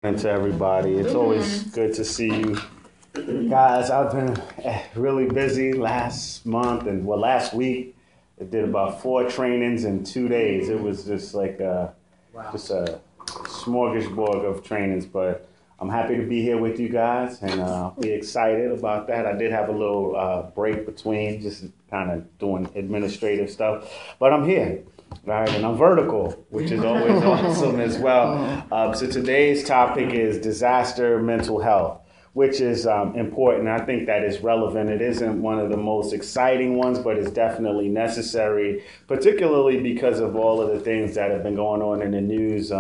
And to everybody. It's always good to see you guys. I've been really busy last month and last week. I did about 4 trainings in 2 days. It was just like just a smorgasbord of trainings, but I'm happy to be here with you guys and be excited about that. I did have a little break between just kind of doing administrative stuff, but I'm here. All right, and I'm vertical, which is always awesome as well. So today's topic is disaster mental health, which is important. I think that is relevant. It isn't one of the most exciting ones, but it's definitely necessary, particularly because of all of the things that have been going on in the news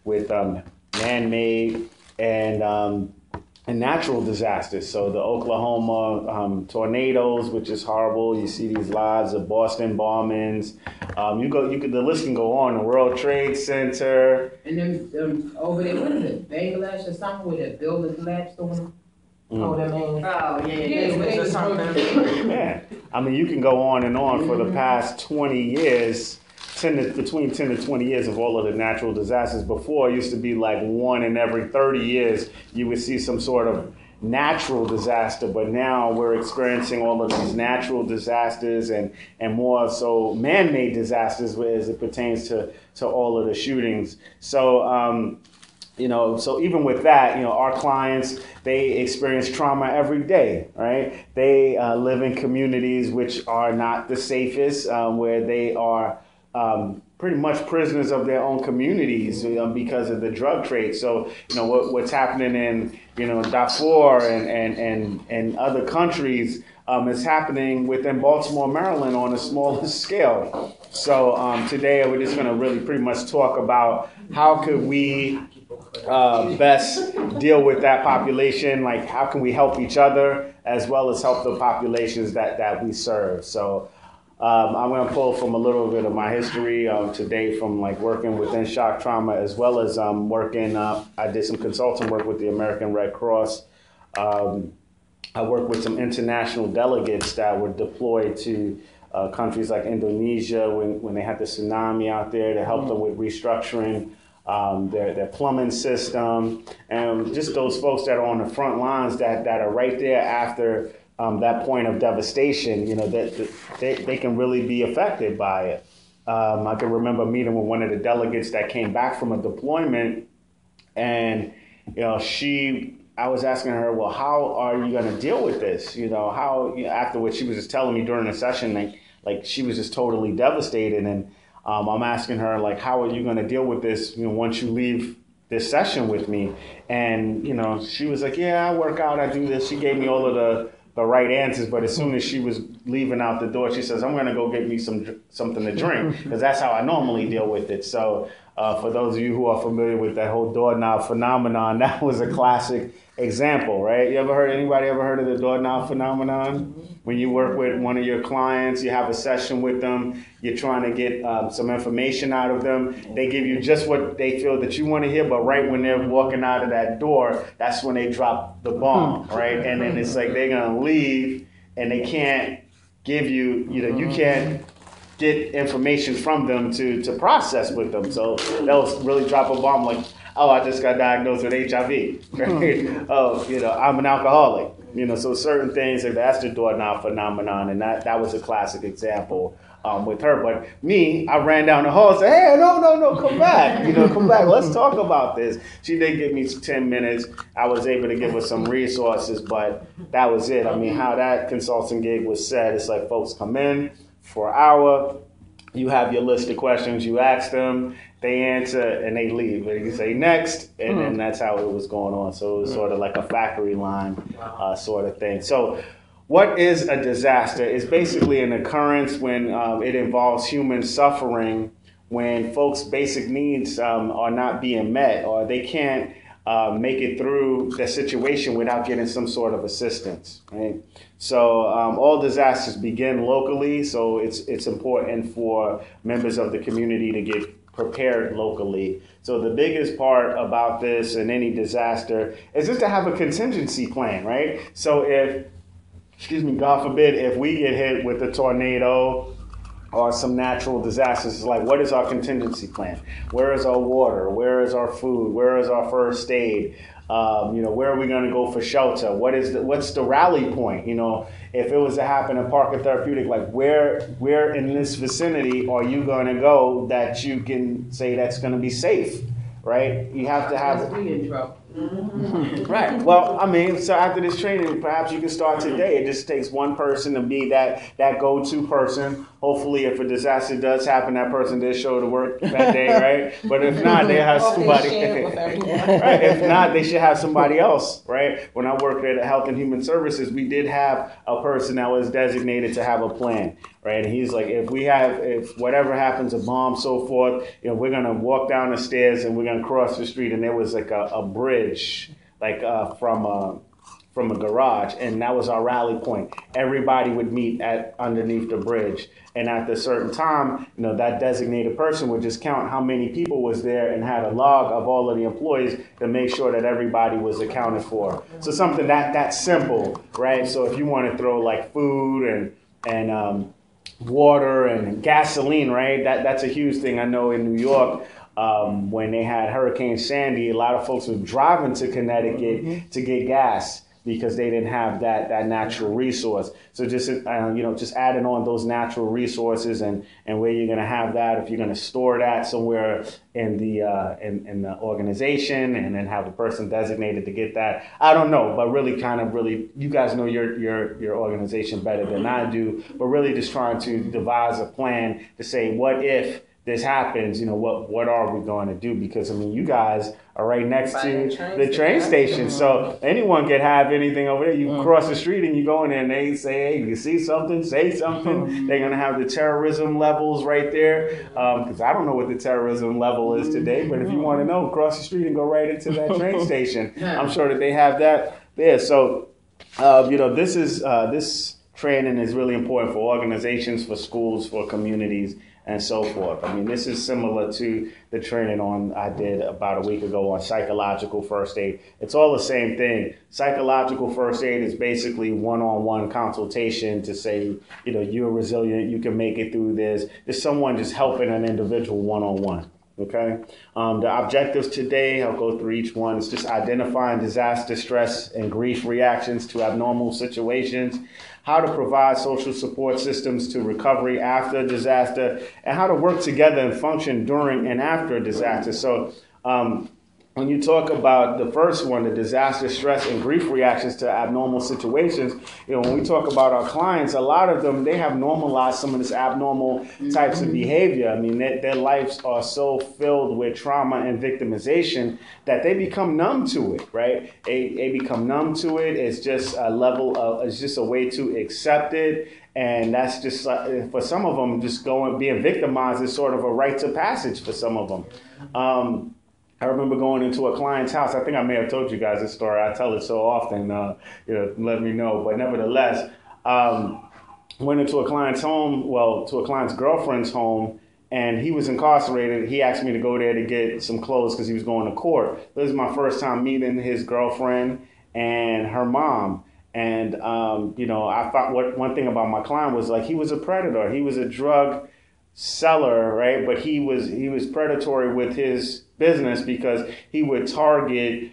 with man-made and natural disasters. So the Oklahoma tornadoes, which is horrible. You see these lives of Boston bombings. The list can go on. The World Trade Center. And then over there, what is it, Bangladesh or something, where the building collapsed on them? Oh, that man. Oh, yeah. Yeah. I mean, you can go on and on for the past 20 years. Between 10 to 20 years of all of the natural disasters. Before, it used to be like one in every 30 years, you would see some sort of natural disaster. But now we're experiencing all of these natural disasters and more so man-made disasters as it pertains to all of the shootings. So, so even with that, our clients, they experience trauma every day, right? They live in communities which are not the safest, where they are pretty much prisoners of their own communities because of the drug trade. So, what's happening in, Darfur and other countries is happening within Baltimore, Maryland on a smaller scale. So today we're just going to really pretty much talk about how could we best deal with that population, like how can we help each other as well as help the populations that we serve. So I'm going to pull from a little bit of my history today from like working within shock trauma as well as working. I did some consulting work with the American Red Cross. I worked with some international delegates that were deployed to countries like Indonesia when they had the tsunami out there to help them with restructuring their plumbing system, and just those folks that are on the front lines that are right there after that point of devastation, that they can really be affected by it. I can remember meeting with one of the delegates that came back from a deployment, and I was asking her, well, how are you going to deal with this? Afterwards, she was just telling me during the session, like she was just totally devastated, and I'm asking her, like, how are you going to deal with this? Once you leave this session with me, and she was like, yeah, I work out, I do this. She gave me all of the right answers, but as soon as she was leaving out the door, she says, I'm going to go get me something to drink, because that's how I normally deal with it. So for those of you who are familiar with that whole doorknob phenomenon, that was a classic example, right? Anybody ever heard of the doorknob phenomenon? When you work with one of your clients, you have a session with them, you're trying to get some information out of them. They give you just what they feel that you want to hear, but right when they're walking out of that door, that's when they drop the bomb, right? And then it's like they're going to leave and they can't give you, you can't get information from them to process with them. So they'll really drop a bomb like, oh, I just got diagnosed with HIV, right? Oh, I'm an alcoholic. So certain things, that's the doorknob phenomenon, and that was a classic example with her. But me, I ran down the hall and said, hey, no, come back. Come back. Let's talk about this. She did give me 10 minutes. I was able to give her some resources, but that was it. I mean, how that consulting gig was set, it's like folks come in for an hour, you have your list of questions, you ask them, they answer, and they leave. And you say next, and then that's how it was going on. So it was sort of like a factory line sort of thing. So what is a disaster? It's basically an occurrence when it involves human suffering, when folks' basic needs are not being met, or they can't make it through the situation without getting some sort of assistance, right? So all disasters begin locally, so it's important for members of the community to get prepared locally. So the biggest part about this and any disaster is just to have a contingency plan, right? So if, God forbid, if we get hit with a tornado or some natural disasters. It's like, what is our contingency plan? Where is our water? Where is our food? Where is our first aid? Where are we going to go for shelter? What's the rally point? If it was to happen in Parker Therapeutic, like where in this vicinity are you going to go that you can say that's going to be safe, right? You have to have. We in trouble. Right. Well, I mean, so after this training, perhaps you can start today. It just takes one person to be that go-to person. Hopefully, if a disaster does happen, that person did show to work that day, right? But if not, they have somebody. Right. If not, they should have somebody else, right? When I worked at Health and Human Services, we did have a person that was designated to have a plan, right? And he's like, if whatever happens, a bomb, so forth, we're gonna walk down the stairs and we're gonna cross the street, and there was like a bridge, like from a garage, and that was our rally point. Everybody would meet underneath the bridge, and at a certain time, that designated person would just count how many people was there and had a log of all of the employees to make sure that everybody was accounted for. So something that simple, right? So if you want to throw like food and water and gasoline, right? That's a huge thing. I know in New York, when they had Hurricane Sandy, a lot of folks were driving to Connecticut to get gas because they didn't have that natural resource. So just adding on those natural resources and where you're going to have that, if you're going to store that somewhere in the organization and then have a person designated to get that. I don't know, but really you guys know your organization better than I do, but really just trying to devise a plan to say, what if this happens, what are we going to do? Because, you guys are right next to the train station. So anyone can have anything over there. You cross the street and you go in there and they say, hey, you see something, say something. They're going to have the terrorism levels right there. Because I don't know what the terrorism level is today. But if you want to know, cross the street and go right into that train station. I'm sure that they have that there. So, this training is really important for organizations, for schools, for communities, and so forth. This is similar to the training I did about a week ago on psychological first aid. It's all the same thing. Psychological first aid is basically one-on-one consultation to say, you're resilient, you can make it through this. There's someone just helping an individual one-on-one. Okay. The objectives today, I'll go through each one. It's just identifying disaster stress and grief reactions to abnormal situations, how to provide social support systems to recovery after a disaster, and how to work together and function during and after a disaster. So when you talk about the first one, the disaster stress and grief reactions to abnormal situations, when we talk about our clients, a lot of them, they have normalized some of this abnormal types of behavior. Their lives are so filled with trauma and victimization that they become numb to it, right? They become numb to it. It's just it's just a way to accept it. And that's just, for some of them, just being victimized is sort of a rite of passage for some of them. I remember going into a client's house. I think I may have told you guys this story. I tell it so often, let me know. But nevertheless, went into a client's home, to a client's girlfriend's home, and he was incarcerated. He asked me to go there to get some clothes because he was going to court. This is my first time meeting his girlfriend and her mom. And, I thought one thing about my client was like he was a predator. He was a drug seller, right? But he was predatory with his business because he would target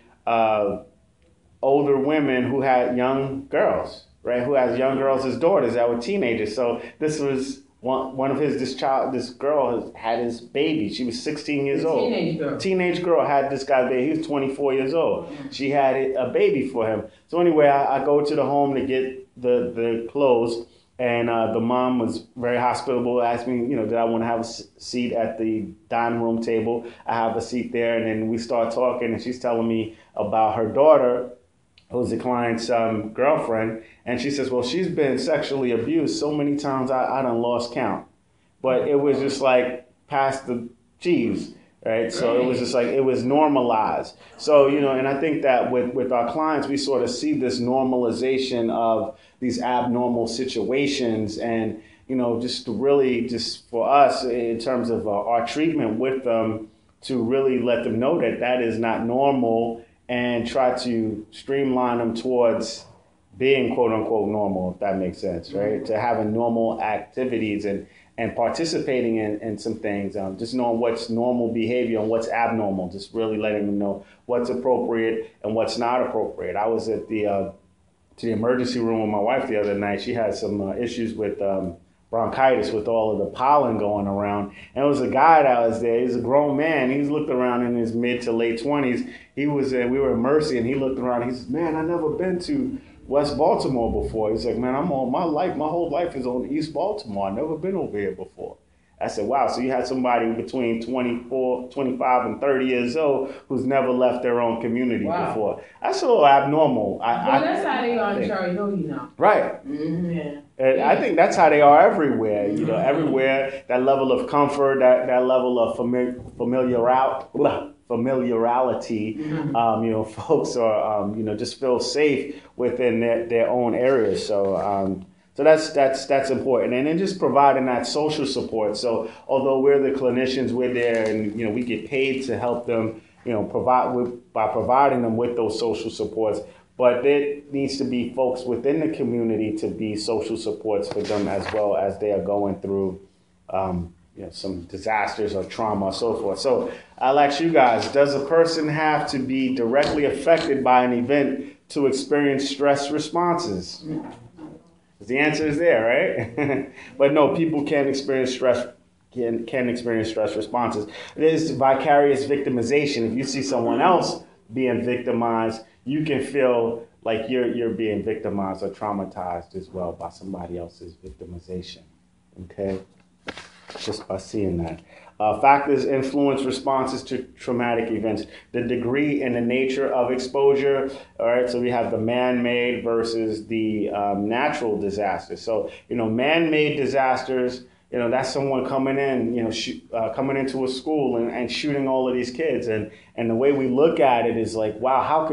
older women who had young girls, right? Who has young girls as daughters that were teenagers. So this was one of this girl had his baby. She was 16 years old. Teenage girl had this guy's baby. He was 24 years old. She had a baby for him. So anyway, I go to the home to get the clothes. And the mom was very hospitable, asked me, did I want to have a seat at the dining room table? I have a seat there, and then we start talking, and she's telling me about her daughter, who's the client's girlfriend, and she says, well, she's been sexually abused so many times, I done lost count. But it was just like past the cheese, right? So it was just like, it was normalized. So, and I think that with our clients, we sort of see this normalization of these abnormal situations and, just for us in terms of our treatment with them to really let them know that is not normal and try to streamline them towards being quote unquote normal, if that makes sense, right? To having normal activities and and participating in some things, just knowing what's normal behavior and what's abnormal, just really letting them know what's appropriate and what's not appropriate. I was at the emergency room with my wife the other night. She had some issues with bronchitis with all of the pollen going around. And it was a guy that was there. He was a grown man. He was looking around in his mid to late 20s. We were in Mercy, and he looked around. He said, man, I've never been to West Baltimore before. He's like, man, my whole life is on East Baltimore. I've never been over here before. I said, wow, so you had somebody between 24, 25, and 30 years old who's never left their own community before. That's a little abnormal. That's how they are in Cherry Hill, you know. Right. Mm-hmm. Yeah. And I think that's how they are everywhere. You know, everywhere, that level of comfort, that level of familiarity, you know, folks are, you know, just feel safe within their own areas. So, so that's important. And then just providing that social support. So although we're the clinicians, we're there, and, you know, we get paid to help them, you know, by providing them with those social supports. But there needs to be folks within the community to be social supports for them as well as they are going through, you know, some disasters or trauma or so forth. So I'll ask you guys, does a person have to be directly affected by an event to experience stress responses? The answer is there, right? But no, people can experience stress. Can experience stress responses. It is vicarious victimization. If you see someone else being victimized, you can feel like you're being victimized or traumatized as well by somebody else's victimization. Okay, just by seeing that. Factors influence responses to traumatic events. The degree and the nature of exposure. All right, so we have the man-made versus the natural disasters. So, you know, man-made disasters, you know, that's someone coming in, you know, coming into a school and shooting all of these kids. And the way we look at it is like, wow, how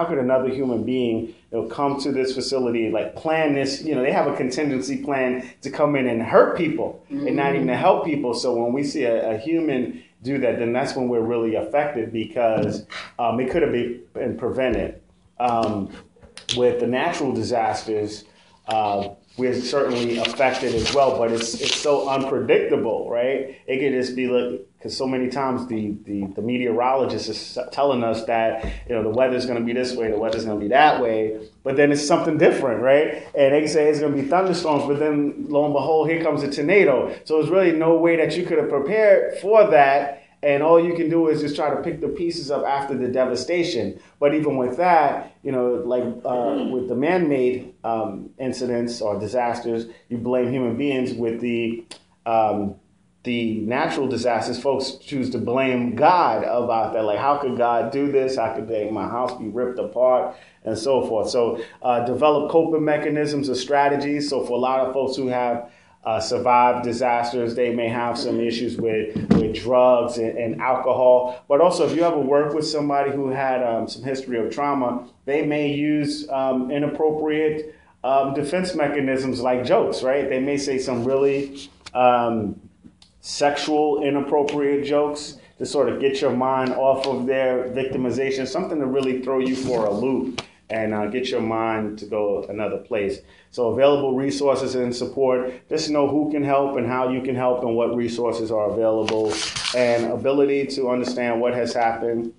could another human being, you know, come to this facility, like plan this, you know, they have a contingency plan to come in and hurt people and not even to help people. So when we see a human do that, then that's when we're really affected, because it could have been prevented. With the natural disasters, we're certainly affected as well, but it's so unpredictable, right? It could just be like, because so many times the meteorologist is telling us that, you know, the weather's going to be this way, the weather's going to be that way, but then it's something different, right? And they say it's going to be thunderstorms, but then lo and behold, here comes a tornado. So there's really no way that you could have prepared for that. And all you can do is just try to pick the pieces up after the devastation. But even with that, you know, like with the man-made incidents or disasters, you blame human beings. With the natural disasters, folks choose to blame God about that. Like, how could God do this? How could my house be ripped apart? And so forth. So develop coping mechanisms or strategies. So for a lot of folks who have survived disasters, they may have some issues with drugs and alcohol. But also, if you ever work with somebody who had some history of trauma, they may use inappropriate defense mechanisms like jokes, right? They may say some really sexual, inappropriate jokes to sort of get your mind off of their victimization, something to really throw you for a loop and get your mind to go another place. So available resources and support, just know who can help and how you can help and what resources are available, and ability to understand what has happened,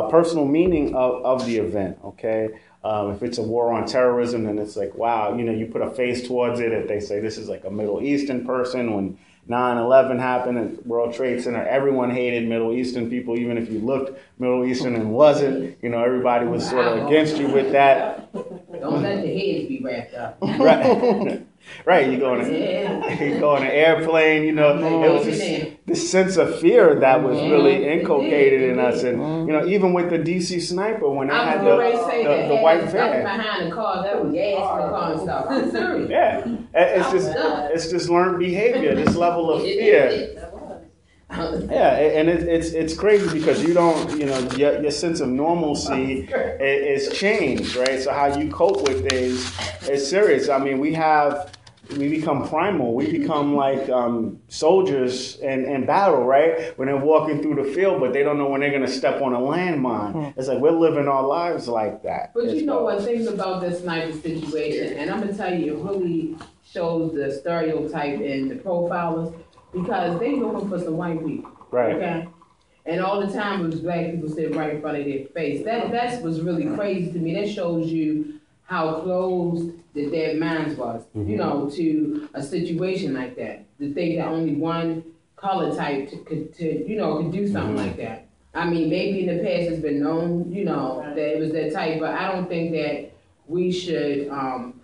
personal meaning of the event, okay? If it's a war on terrorism, then it's like, wow, you know, you put a face towards it. If they say this is like a Middle Eastern person, when 9/11 happened at World Trade Center, everyone hated Middle Eastern people, even if you looked Middle Eastern and wasn't. You know, everybody was sort of against you with that. Don't let the heads be wrapped up. Right. Right, you go on an airplane, you know, it was this sense of fear that was really inculcated in us. And, you know, even with the DC Sniper, when they had the white van. Behind the car, that was gas in the car and stuff. I'm serious. Yeah, it's just learned behavior, this level of fear. Yeah, and it's crazy because you don't, you know, your sense of normalcy is changed, right? So how you cope with things is serious. I mean, we have, we become primal. We become like soldiers in battle, right? When they're walking through the field, but they don't know when they're going to step on a landmine. It's like we're living our lives like that. But you know what, things about this sniper situation, and I'm going to tell you, it really shows the stereotype and the profilers, because they looking for some white people. Right. Okay? And all the time it was black people sitting right in front of their face. That was really crazy to me. That shows you how closed that their minds was, you know, to a situation like that. To think that only one color type could do something like that. I mean, maybe in the past it's been known, you know, that it was that type, but I don't think that we should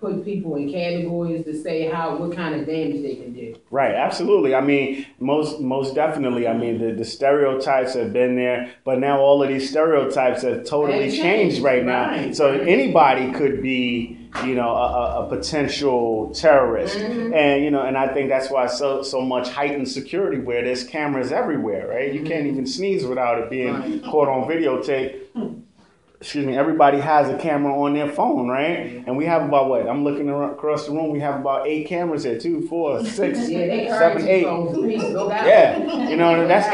put people in categories to say what kind of damage they can do. Right, absolutely. I mean, most definitely. I mean, the stereotypes have been there, but now all of these stereotypes have totally changed right now. Right. So anybody could be, you know, a potential terrorist, and you know, and I think that's why so much heightened security, where there's cameras everywhere, right? You can't even sneeze without it being caught on videotape. Excuse me, everybody has a camera on their phone, right? And we have about what? I'm looking across the room. We have about 8 cameras here, 2, 4, 6, 7, 8. Yeah, you know, that's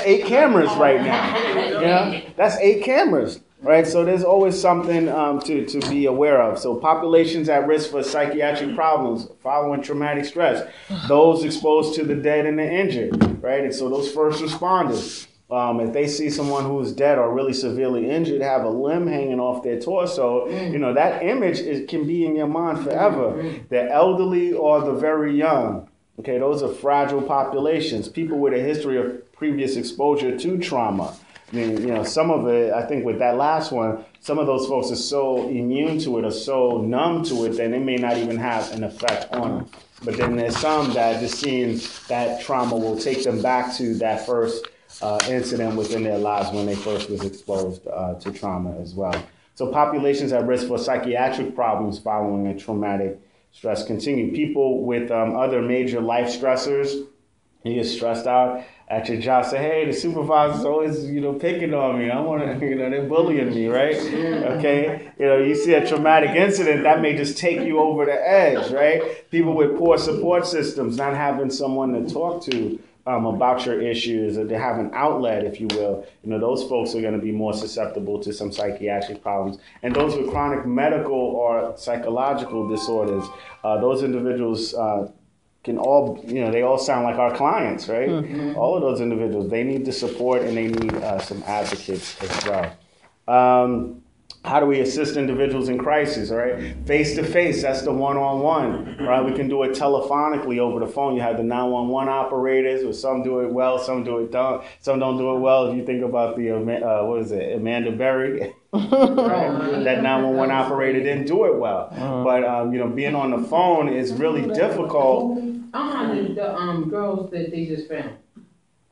eight cameras right now. You know, that's 8 cameras, right? So there's always something to be aware of. So populations at risk for psychiatric problems following traumatic stress, those exposed to the dead and the injured, right? And so those first responders. If they see someone who's dead or really severely injured, have a limb hanging off their torso, you know, that image can be in your mind forever. The elderly or the very young, okay, those are fragile populations. People with a history of previous exposure to trauma. I mean, you know, some of it, I think with that last one, some of those folks are so immune to it or so numb to it that it may not even have an effect on them. But then there's some that just seeing that trauma will take them back to that first incident within their lives when they first was exposed to trauma as well. So populations at risk for psychiatric problems following a traumatic stress continue. People with other major life stressors, you get stressed out at your job, say, hey, the supervisor's always, you know, picking on me. I want to, you know, they're bullying me, right? Okay. You know, you see a traumatic incident, that may just take you over the edge, right? People with poor support systems, not having someone to talk to about your issues, or to have an outlet, if you will, you know, those folks are going to be more susceptible to some psychiatric problems. And those with chronic medical or psychological disorders, those individuals can all, you know, they all sound like our clients, right? All of those individuals, they need the support and they need some advocates as well. How do we assist individuals in crisis, right? Face-to-face, that's the one-on-one, right? We can do it telephonically over the phone. You have the 911 operators, or some do it well, some do it don't. Some don't do it well. If you think about the, Amanda Berry, right? That 911 operator didn't do it well. But, you know, being on the phone is really difficult. The girls that they just found.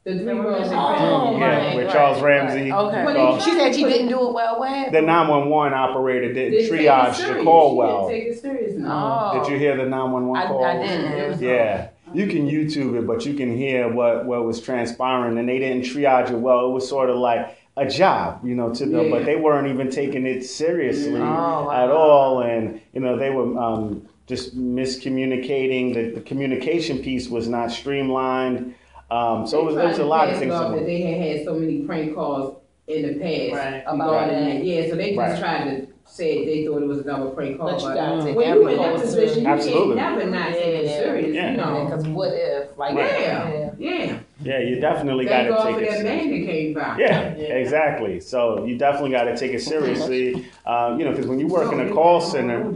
The 3 girls they found. Yeah, with Charles Ramsey. Okay. She said she didn't do it well. What? The 911 operator didn't triage the call well. She didn't take it serious. Did you hear the 911 call? I didn't. Yeah. You can YouTube it, but you can hear what was transpiring, and they didn't triage it well. It was sort of like a job, you know, to them, but they weren't even taking it seriously at all. And, you know, they were just miscommunicating. The communication piece was not streamlined. So it was a lot of things. That they had so many prank calls in the past about that. Yeah, so they just tried to say they thought it was another prank call. But you gotta take when every you in that position, you Absolutely. can't never not take it serious. Yeah. You know, Because what if? Like, Yeah, you definitely got to take it seriously. seriously. Man that came by. Yeah, exactly. So you definitely got to take it seriously. You know, because when you work in a call center,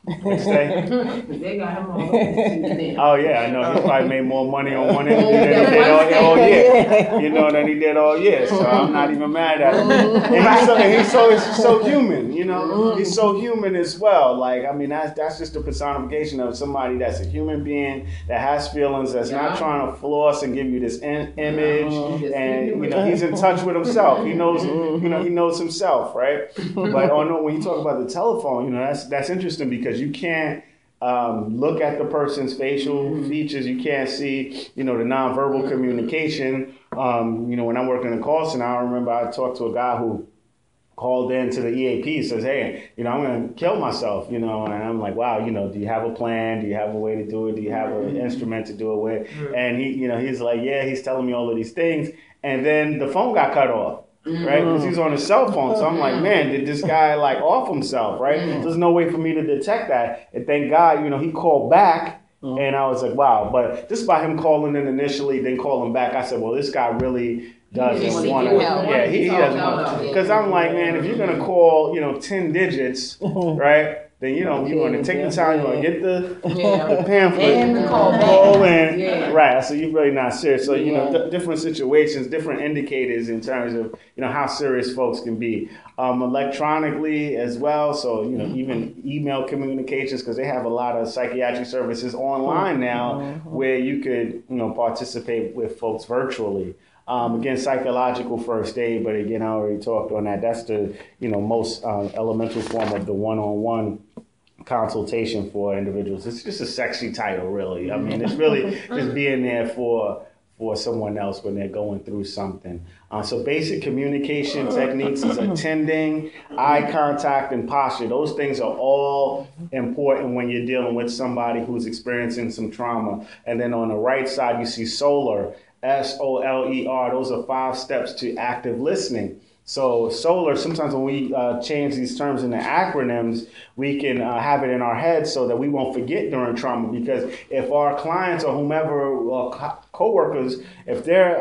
they got him on. oh yeah, I know he probably made more money on one interview than he did all year. You know, than he did all year. So I'm not even mad at him. And he's so human. You know, he's so human as well. Like, I mean, that's just a personification of somebody that's a human being that has feelings, that's not trying to floss and give you this image. And you know, he's in touch with himself. He knows, you know, he knows himself, right? But when you talk about the telephone, you know, that's interesting because you can't look at the person's facial features. You can't see, you know, the nonverbal communication. You know, when I'm working in a call center, I remember I talked to a guy who called into the EAP, says, hey, I'm going to kill myself, and I'm like, wow, do you have a plan? Do you have a way to do it? Do you have an instrument to do it with? And he's like, yeah, he's telling me all of these things. And then the phone got cut off. Right, because he's on his cell phone. So I'm like, man, did this guy off himself? Right, there's no way for me to detect that. And thank God, he called back, and I was like, wow. But just by him calling in initially, then calling back, I said, well, this guy really doesn't want to. Yeah, he doesn't want to. Because I'm like, man, if you're gonna call, 10 digits, right? Then you want to take the time, you want to get the pamphlet, and call in, right? So you're really not serious. So different situations, different indicators in terms of how serious folks can be. Electronically as well. So even email communications, because they have a lot of psychiatric services online now where you could participate with folks virtually. Again, psychological first aid, but again, I already talked on that. That's the most elemental form of the one-on-one consultation for individuals. It's just a sexy title, really. I mean, it's really just being there for someone else when they're going through something. So basic communication techniques is attending, eye contact, and posture. Those things are all important when you're dealing with somebody who's experiencing some trauma. And then on the right side, you see SOLER. SOLER. Those are 5 steps to active listening. So SOLER, sometimes when we change these terms into acronyms, we can have it in our heads so that we won't forget during trauma. Because if our clients or whomever, coworkers, if they're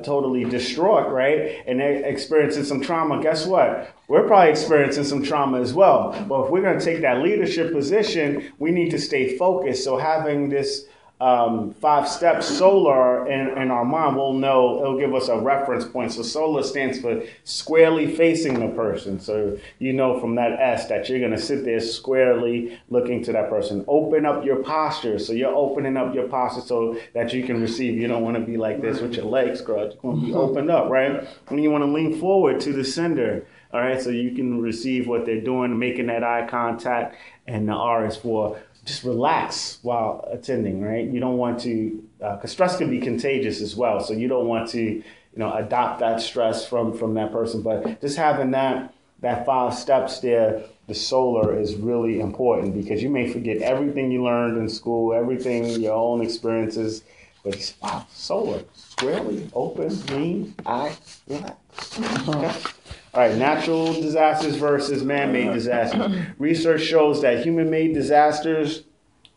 totally distraught, right, and they're experiencing some trauma, guess what? We're probably experiencing some trauma as well. But if we're going to take that leadership position, we need to stay focused. So having this 5 steps SOLER in our mind, we'll know, it'll give us a reference point. So SOLER stands for squarely facing the person. So from that S that you're going to sit there squarely looking to that person. Open up your posture. So you're opening up your posture so that you can receive. You don't want to be like this with your legs crossed. You want to be opened up, right? And you want to lean forward to the sender. All right, so you can receive what they're doing, making that eye contact. And the R is for just relax while attending, right? You don't want to, because stress can be contagious as well. So you don't want to, adopt that stress from that person. But just having that 5 steps there, the SOLER is really important because you may forget everything you learned in school, everything, your own experiences. But wow, SOLER, squarely, open, lean, eye, relax. Okay. All right, natural disasters versus man-made disasters. Research shows that human-made disasters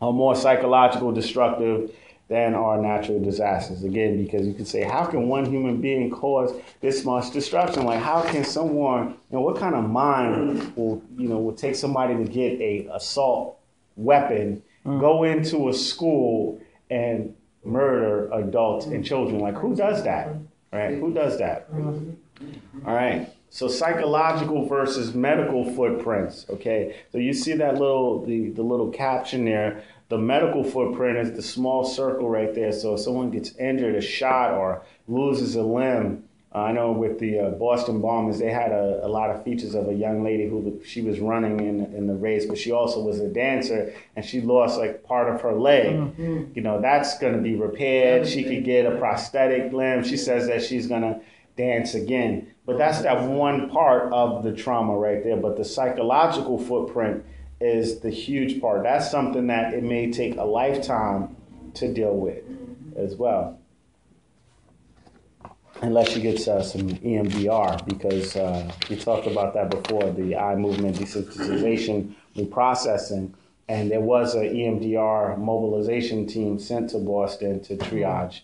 are more psychological destructive than our natural disasters. Again, because you can say, how can one human being cause this much destruction? Like, how can someone, what kind of mind will take somebody to get a assault weapon, go into a school and murder adults and children? Like, who does that? Right? Who does that? All right. So psychological versus medical footprints. Okay. So you see that the little caption there. The medical footprint is the small circle right there. So if someone gets injured, a shot, or loses a limb. I know with the Boston Bombers, they had a lot of features of a young lady who she was running in the race, but she also was a dancer, and she lost part of her leg. Mm-hmm. That's going to be repaired. She could get a prosthetic limb. She says that she's going to dance again. But that's that one part of the trauma right there. But the psychological footprint is the huge part. That's something that it may take a lifetime to deal with as well. Unless you get some EMDR, because we talked about that before, the eye movement desensitization reprocessing. And there was an EMDR mobilization team sent to Boston to triage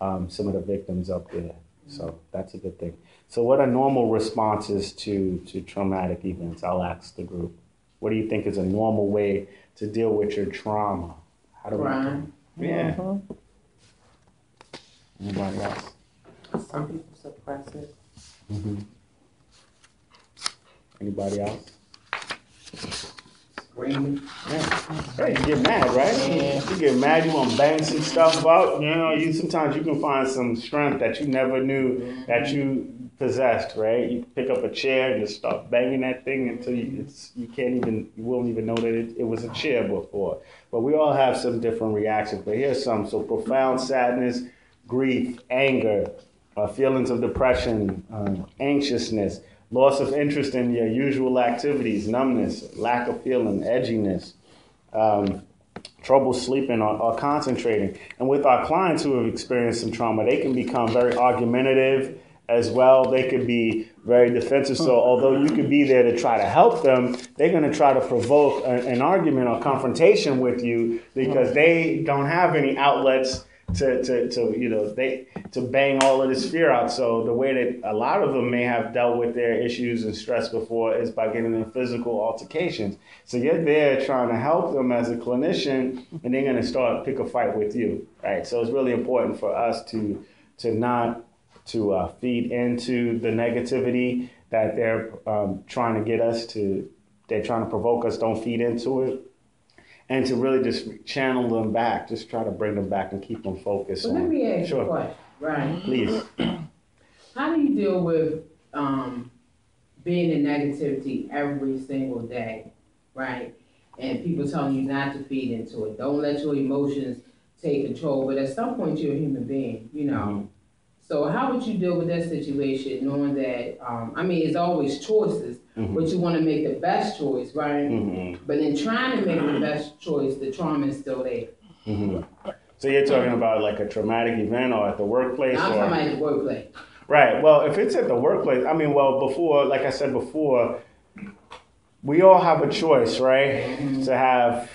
some of the victims up there. So that's a good thing. So what are normal responses to traumatic events? I'll ask the group. What do you think is a normal way to deal with your trauma? How do we? Yeah. Mm-hmm. Anybody else? Some people suppress it. Mm-hmm. Anybody else? Screaming. Yeah. Hey, you get mad, right? Yeah. You get mad, you want to bang some stuff out. Sometimes you can find some strength that you never knew that you possessed, right? You pick up a chair and just start banging that thing until you won't even know that it was a chair before. But we all have some different reactions. But here's some. So profound sadness, grief, anger, feelings of depression, anxiousness, loss of interest in your usual activities, numbness, lack of feeling, edginess, trouble sleeping or concentrating. And with our clients who have experienced some trauma, they can become very argumentative as well. They could be very defensive. So although you could be there to try to help them, they're going to try to provoke an argument or confrontation with you because they don't have any outlets to bang all of this fear out. So the way that a lot of them may have dealt with their issues and stress before is by getting in physical altercations. So you're there trying to help them as a clinician, and they're going to pick a fight with you, right? So it's really important for us to not feed into the negativity that they're trying to get us to. They're trying to provoke us. Don't feed into it. And to really just channel them back, just try to bring them back and keep them focused. Well, let me ask you a question, right? Please. How do you deal with being in negativity every single day, right? And people telling you not to feed into it. Don't let your emotions take control. But at some point, you're a human being, you know. Mm-hmm. So how would you deal with that situation, knowing that, it's always choices, mm-hmm. but you want to make the best choice, right? Mm-hmm. But in trying to make the best choice, the trauma is still there. Mm-hmm. So you're talking about like a traumatic event or at the workplace? I'm talking about at the workplace. Right. Well, if it's at the workplace, before, like I said before, we all have a choice, right? Mm-hmm. To have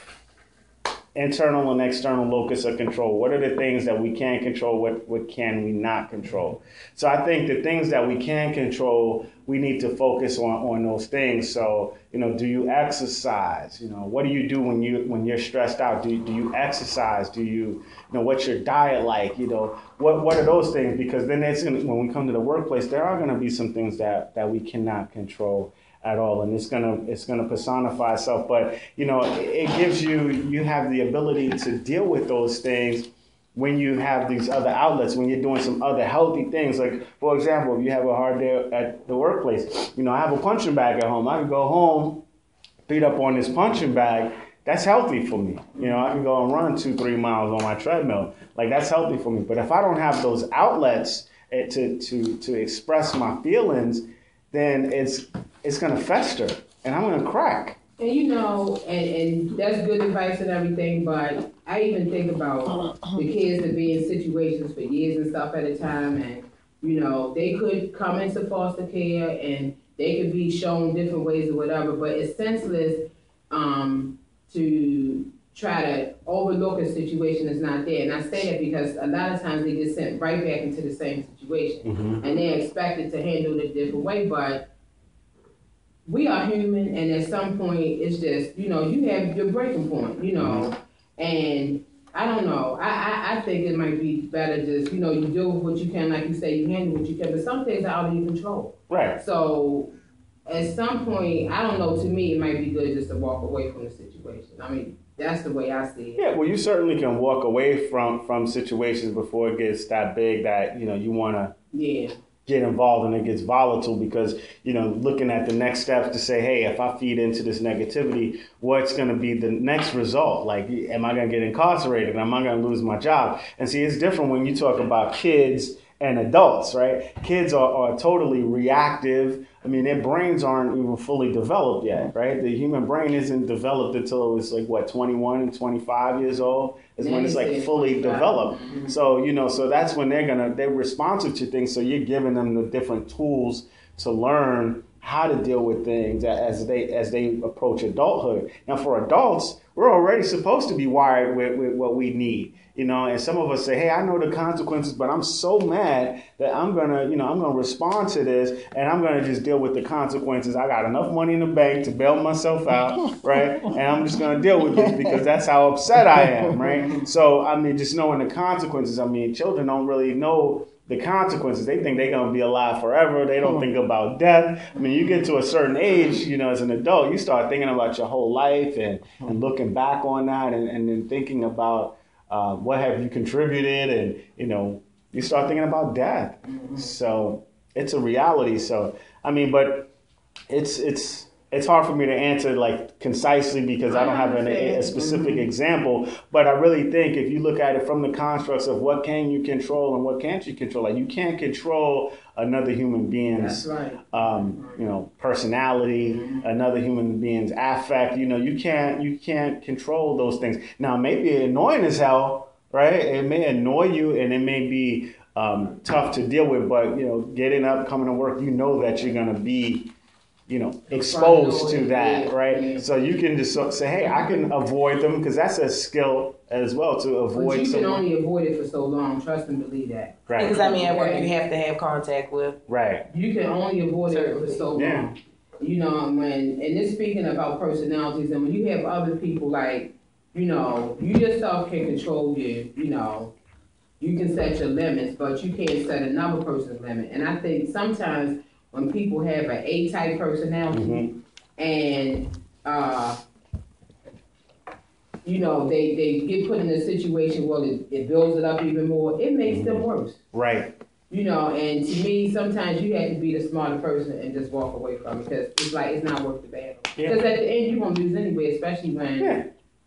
internal and external locus of control. What are the things that we can control? What can we not control? So I think the things that we can control, we need to focus on those things. So, do you exercise? What do you do when you're stressed out? Do you exercise? Do you, what's your diet like? What are those things? Because then when we come to the workplace, there are going to be some things that we cannot control at all, and it's gonna personify itself. But it gives you have the ability to deal with those things when you have these other outlets, when you're doing some other healthy things. Like, for example, if you have a hard day at the workplace, I have a punching bag at home. I can go home, beat up on this punching bag. That's healthy for me. I can go and run 2-3 miles on my treadmill. Like, that's healthy for me. But if I don't have those outlets to express my feelings, then it's going to fester, and I'm going to crack. And and that's good advice and everything, but I even think about the kids that be in situations for years and stuff at a time, and, they could come into foster care, and they could be shown different ways or whatever, but it's senseless to try to overlook a situation that's not there. And I say that because a lot of times they get sent right back into the same situation, mm-hmm. and they're expected to handle it a different way, but we are human, and at some point, it's just, you have your breaking point, mm-hmm. and I don't know. I think it might be better just, you deal with what you can, like you say, you handle what you can, but some things are out of your control. Right. So at some point, I don't know, to me, it might be good just to walk away from the situation. That's the way I see it. Yeah, well, you certainly can walk away from situations before it gets that big that, you want to get involved and it gets volatile, because, looking at the next steps to say, hey, if I feed into this negativity, what's going to be the next result? Like, am I going to get incarcerated? Am I going to lose my job? And see, it's different when you talk about kids and adults, right? Kids are totally reactive. Their brains aren't even fully developed yet, right? The human brain isn't developed until it was 21 and 25 years old is when it's fully developed. Mm-hmm. So, so that's when they're responsive to things. So you're giving them the different tools to learn how to deal with things as they approach adulthood. Now, for adults, we're already supposed to be wired with what we need. And some of us say, hey, I know the consequences, but I'm so mad that I'm going to respond to this, and I'm going to just deal with the consequences. I got enough money in the bank to bail myself out, right? And I'm just going to deal with this because that's how upset I am, right? So, just knowing the consequences, children don't really know the consequences. They think they're going to be alive forever. They don't think about death. You get to a certain age, as an adult, you start thinking about your whole life and looking back on that and then thinking about what have you contributed, and, you start thinking about death. Mm-hmm. So it's a reality. So, but it's it's hard for me to answer like concisely because I don't have a specific example. But I really think if you look at it from the constructs of what can you control and what can't you control, like you can't control another human being's, personality, another human being's affect. You can't control those things. Now, maybe annoying as hell, right? It may annoy you and it may be tough to deal with, but getting up, coming to work, that you're gonna be exposed to that, right? Yeah. So you can just say, hey, I can avoid them because that's a skill as well to avoid. But you can only avoid it for so long. Trust and believe that. Right. Because at work you have to have contact with. Right. You can only avoid it for so long. And this speaking about personalities, and when you have other people like, you yourself can control you can set your limits, but you can't set another person's limit. And I think sometimes when people have an A-type personality and, they get put in a situation where it builds it up even more, it makes them worse. Right. And to me, sometimes you have to be the smarter person and just walk away from it because it's like it's not worth the battle. Because at the end, you're going to lose anyway, especially when,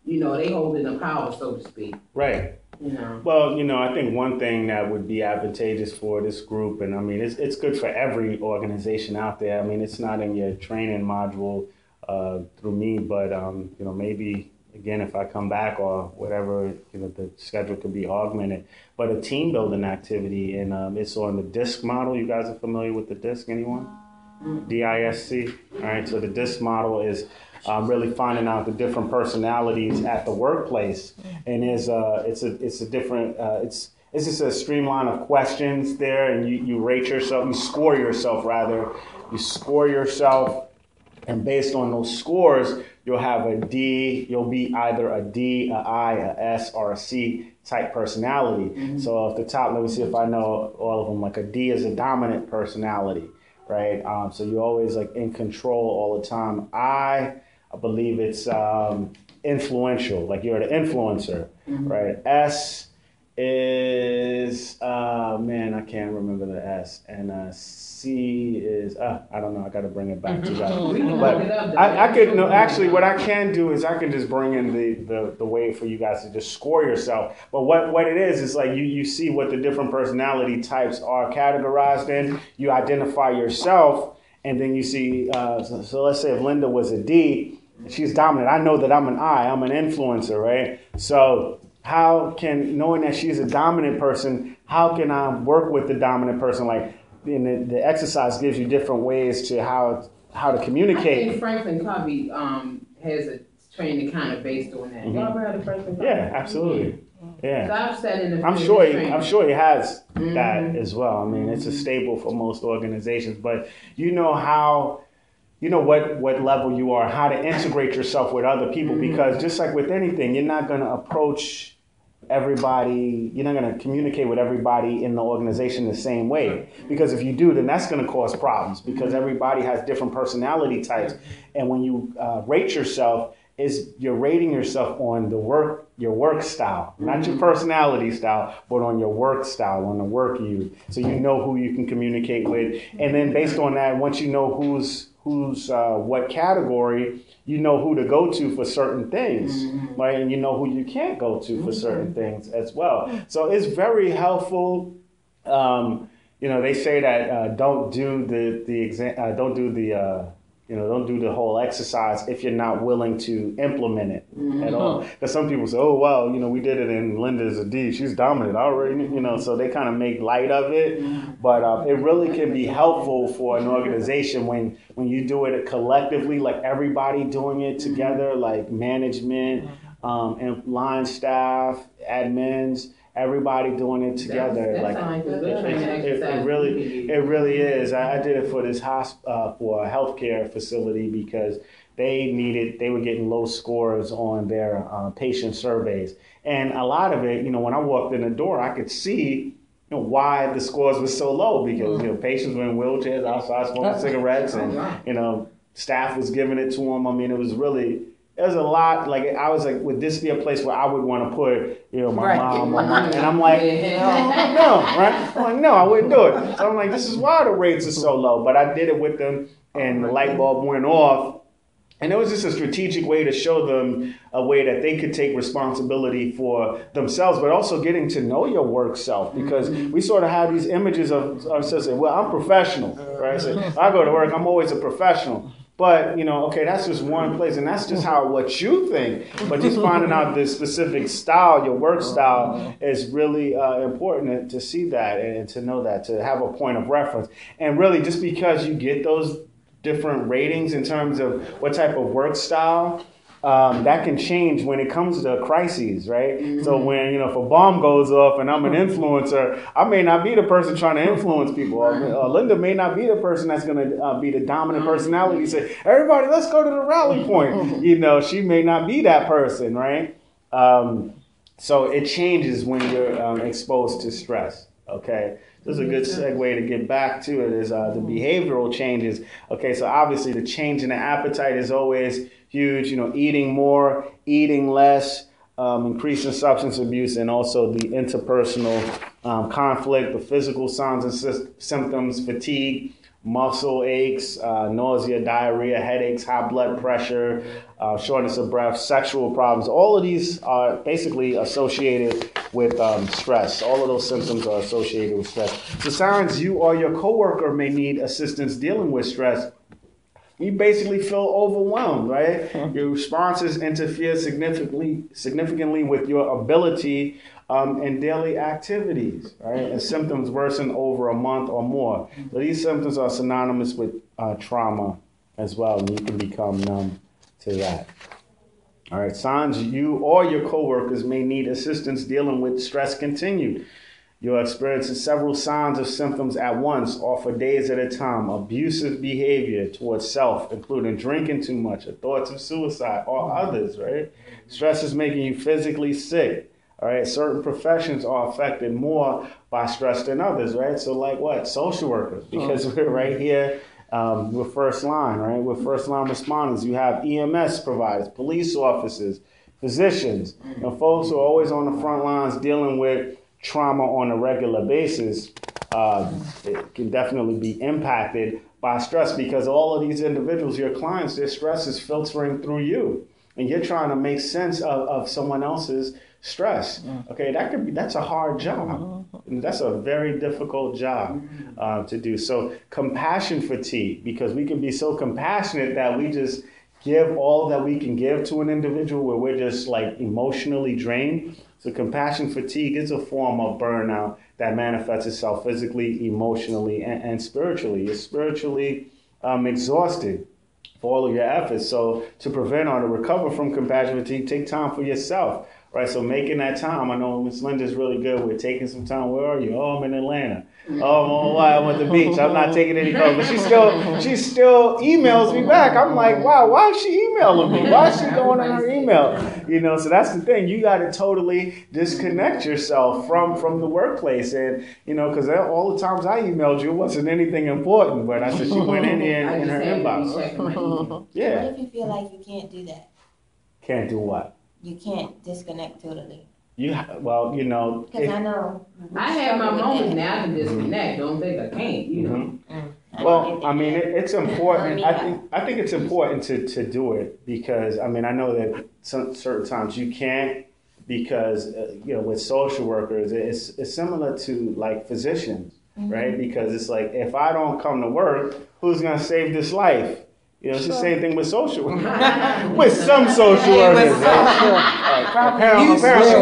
they holding the power, so to speak. Right. Well, I think one thing that would be advantageous for this group, and I mean, it's good for every organization out there. I mean, it's not in your training module through me, but, maybe, again, if I come back or whatever, the schedule could be augmented. But a team building activity, and it's on the DISC model. You guys are familiar with the DISC, anyone? DISC. All right, so the DISC model is really finding out the different personalities at the workplace, and it's just a streamline of questions there, and you rate yourself, you score yourself, and based on those scores, you'll have a D. You'll be either a D, a I, a S, or a C type personality. Mm-hmm. So at the top, let me see if I know all of them. Like a D is a dominant personality, right? So you're always like in control all the time. I believe it's influential, like you're an influencer, right? S is, I can't remember the S. And C is, I don't know, I got to bring it back to you guys. But I could, no, actually what I can do is I can just bring in the way for you guys to just score yourself. But what it is like you see what the different personality types are categorized in, you identify yourself, and then you see, so let's say if Linda was a D, she's dominant. I know that I'm an I, I'm an influencer, right? So knowing that she's a dominant person, how can I work with the dominant person? Like, the exercise gives you different ways to how to communicate. I think Franklin Covey has a training kind of based on that. Y'all ever heard of Franklin Covey? Yeah, absolutely. Yeah. So I've sat in the I'm sure he has that as well. I mean, it's a staple for most organizations, but what level you are, how to integrate yourself with other people, because just like with anything, you're not going to approach everybody, you're not going to communicate with everybody in the organization the same way, because if you do, then that's going to cause problems, because everybody has different personality types. And when you rate yourself, you're rating yourself on your work style, not your personality style, but on your work style, on the work you. So you know who you can communicate with, and then based on that, once you know who's what category, you know who to go to for certain things, right? And you know who you can't go to for certain things as well. So it's very helpful. They say that don't do the whole exercise if you're not willing to implement it at all. Because some people say, oh, well, we did it and Linda's a D. She's dominant already, so they kind of make light of it. But it really can be helpful for an organization when you do it collectively, like everybody doing it together, like management, and line staff, admins, everybody doing it together. It really is. I did it for this for a healthcare facility because they were getting low scores on their patient surveys. And a lot of it, when I walked in the door, I could see why the scores were so low, because patients were in wheelchairs outside smoking cigarettes, and staff was giving it to them. I mean, it was a lot. Like, I was like, would this be a place where I would want to put, my mom? And I'm like, no, right? I'm like, no, I wouldn't do it. So I'm like, this is why the rates are so low. But I did it with them, and the light bulb went off. And it was just a strategic way to show them a way that they could take responsibility for themselves, but also getting to know your work self, because we sort of have these images of ourselves saying, well, I'm professional, right? So I go to work, I'm always a professional. But, okay, that's just one place, and that's just what you think. But just finding out the specific style, your work style, is really important to see that and to know that, to have a point of reference. And really, just because you get those different ratings in terms of what type of work style, that can change when it comes to crises, right? Mm-hmm. So when, if a bomb goes off and I'm an influencer, I may not be the person trying to influence people. Or Linda may not be the person that's going to be the dominant personality. Say, everybody, let's go to the rally point. She may not be that person, right? So it changes when you're exposed to stress, okay? This is a good segue to get back to it, is the behavioral changes. Okay, so obviously the change in the appetite is always huge, eating more, eating less, increasing substance abuse, and also the interpersonal conflict, the physical signs and symptoms, fatigue, muscle aches, nausea, diarrhea, headaches, high blood pressure, shortness of breath, sexual problems. All of these are basically associated with stress. All of those symptoms are associated with stress. So signs you or your coworker may need assistance dealing with stress. You basically feel overwhelmed, right? Your responses interfere significantly with your ability in daily activities, right? And symptoms worsen over a month or more. So these symptoms are synonymous with trauma as well, and you can become numb to that. All right, signs you or your coworkers may need assistance dealing with stress continue. You're experiencing several signs or symptoms at once or for days at a time. Abusive behavior towards self, including drinking too much, or thoughts of suicide, or others, right? Stress is making you physically sick. All right, certain professions are affected more by stress than others, right? So like what? Social workers, because we're right here, we're first line, right? We're first line responders. You have EMS providers, police officers, physicians, and folks who are always on the front lines dealing with trauma on a regular basis. It can definitely be impacted by stress, because all of these individuals, your clients, their stress is filtering through you, and you're trying to make sense of someone else's stress. Okay, that's a hard job. That's a very difficult job to do. So compassion fatigue, because we can be so compassionate that we just give all that we can give to an individual where we're just like emotionally drained. So compassion fatigue is a form of burnout that manifests itself physically, emotionally, and spiritually. You're spiritually exhausted for all of your efforts. So to prevent or to recover from compassion fatigue, take time for yourself. Right, so making that time. I know Miss Linda's really good with taking some time. Where are you? Oh, I'm in Atlanta. Oh, I'm at the beach. I'm not taking any photos. But she still emails me back. I'm like, wow, why is she emailing me? Why is she going on her email? So that's the thing. You got to totally disconnect yourself from the workplace. And, because all the times I emailed you, it wasn't anything important. But I said she went in here in her inbox. Yeah. What if you feel like you can't do that? Can't do what? You can't disconnect totally. Because I know. I have my moments now. I can disconnect. Don't think I can't. Well, I mean, it's important. I think it's important to do it, because I know that certain times you can't, because with social workers it's similar to like physicians, right? Because it's like, if I don't come to work, who's gonna save this life? It's the same thing with social workers. With some social workers. Apparently so,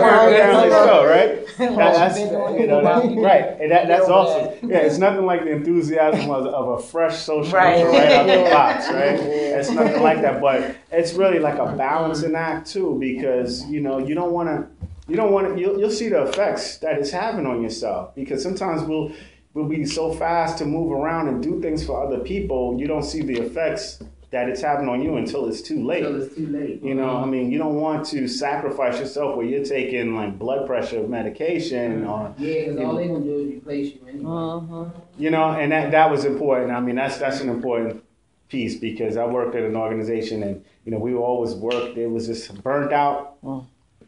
right? That's right. And that's awesome. Yeah, it's nothing like the enthusiasm of a fresh social worker right out the box, right? It's nothing like that. But it's really like a balancing act too, because you don't want to. You'll see the effects that it's having on yourself, because sometimes we'll be so fast to move around and do things for other people, you don't see the effects that it's having on you until it's too late. You don't want to sacrifice yourself where you're taking like blood pressure medication or because all they're gonna do is replace you anyway. And that was important. That's an important piece, because I worked at an organization and we always worked. It was this burnt out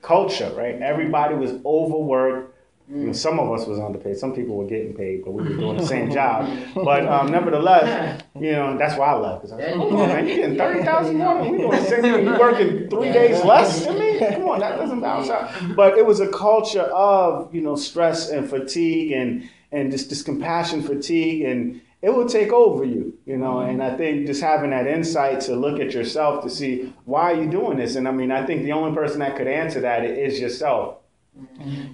culture, right? Everybody was overworked, You know, some of us was underpaid. Some people were getting paid, but we were doing the same job. But nevertheless, you know, that's why I left. Because I was like, come on, man, you getting 30,000 more than we doing the same thing. You working 3 days less than me? Come on, that doesn't balance out. But it was a culture of, you know, stress and fatigue and just this compassion fatigue, and it will take over you, you know. And I think just having that insight to look at yourself to see why are you doing this. And I mean, I think the only person that could answer that is yourself.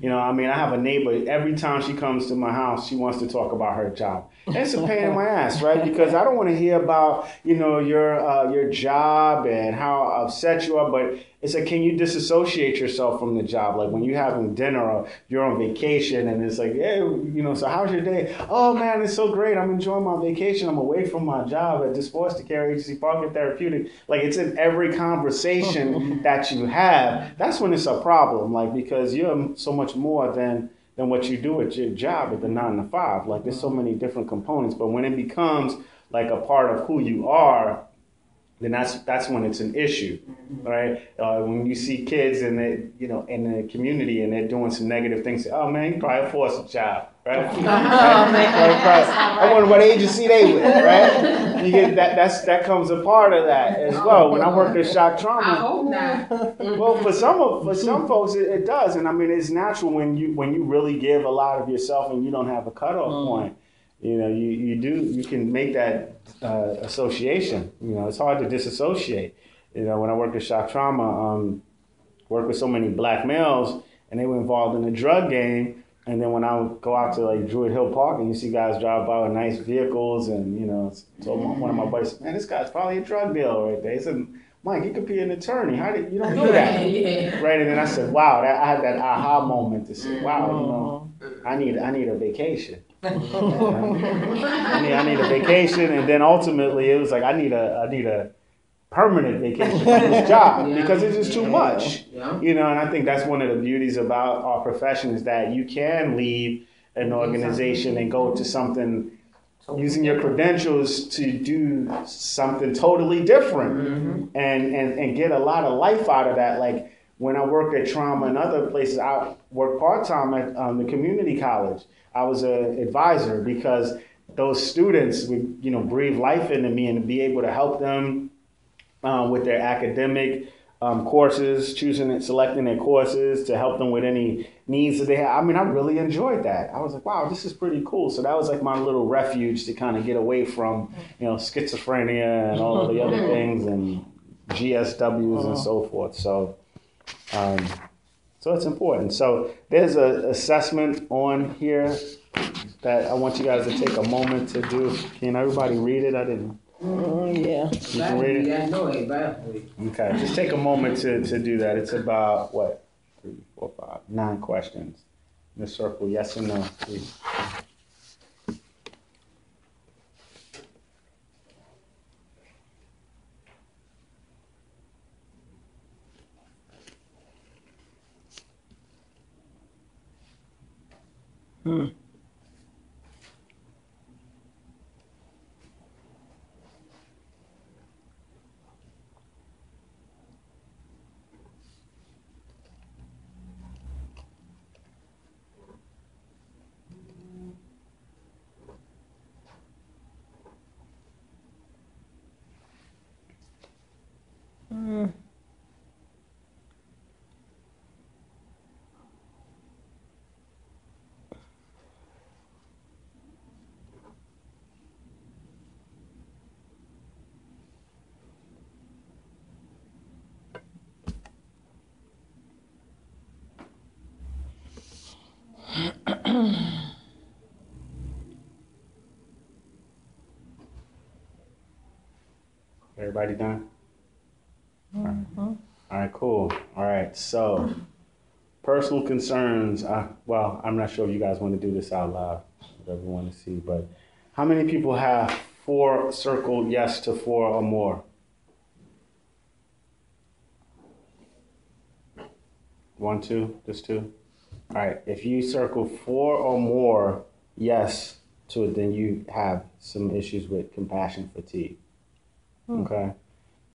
You know, I mean, I have a neighbor, every time she comes to my house, she wants to talk about her job. And it's a pain in my ass, right? Because I don't want to hear about, you know, your job and how upset you are, but it's like, can you disassociate yourself from the job? Like when you're having dinner or you're on vacation and it's like, hey, you know, so how's your day? Oh man, it's so great. I'm enjoying my vacation. I'm away from my job at this foster care agency, Parker Therapeutic. Like it's in every conversation that you have. That's when it's a problem. Like, because you're so much more than what you do at your job at the 9 to 5. Like there's so many different components, but when it becomes like a part of who you are, then that's when it's an issue, right? When you see kids in the, you know, in the community and they're doing some negative things, oh man, you probably forced a child, right? I wonder what agency they with, right? You get that comes a part of that as well. When I worked at Shock Trauma, I hope not. well, for some folks it does, and I mean it's natural when you really give a lot of yourself and you don't have a cutoff point. You know, you can make that association. You know, it's hard to disassociate. You know, when I worked at Shock Trauma, worked with so many black males, and they were involved in the drug game. And then when I would go out to like Druid Hill Park, and you see guys drive by with nice vehicles, and you know, so one of my buddies said, "Man, this guy's probably a drug dealer right there." He said, "Mike, he could be an attorney. How did you don't know that?" Yeah. Right? And then I said, "Wow!" I had that aha moment to say, "Wow, you know, I need a vacation." I need a vacation, and then ultimately it was like I need a permanent vacation from this job because it's just too much, you know. And I think that's one of the beauties about our profession is that you can leave an organization and go to something using your credentials to do something totally different and get a lot of life out of that. Like when I worked at Trauma and other places, I worked part-time at the community college. I was an advisor because those students would, you know, breathe life into me and to be able to help them with their academic courses, choosing and selecting their courses, to help them with any needs that they have. I mean, I really enjoyed that. I was like, wow, this is pretty cool. So that was like my little refuge to kind of get away from, you know, schizophrenia and all of the other things and GSWs and so forth. So it's important. So there's an assessment on here that I want you guys to take a moment to do. Can everybody read it? I didn't. Yeah. You can read it? Okay, just take a moment to do that. It's about, what, 3, 4, 5, 9 questions. In the circle, yes or no, please. Everybody done? All right, cool. All right, so personal concerns. Well, I'm not sure if you guys want to do this out loud, whatever you want to see, but how many people have 4 circled yes to 4 or more? 1, 2, just 2? All right, if you circle 4 or more yes to it, then you have some issues with compassion fatigue. Okay.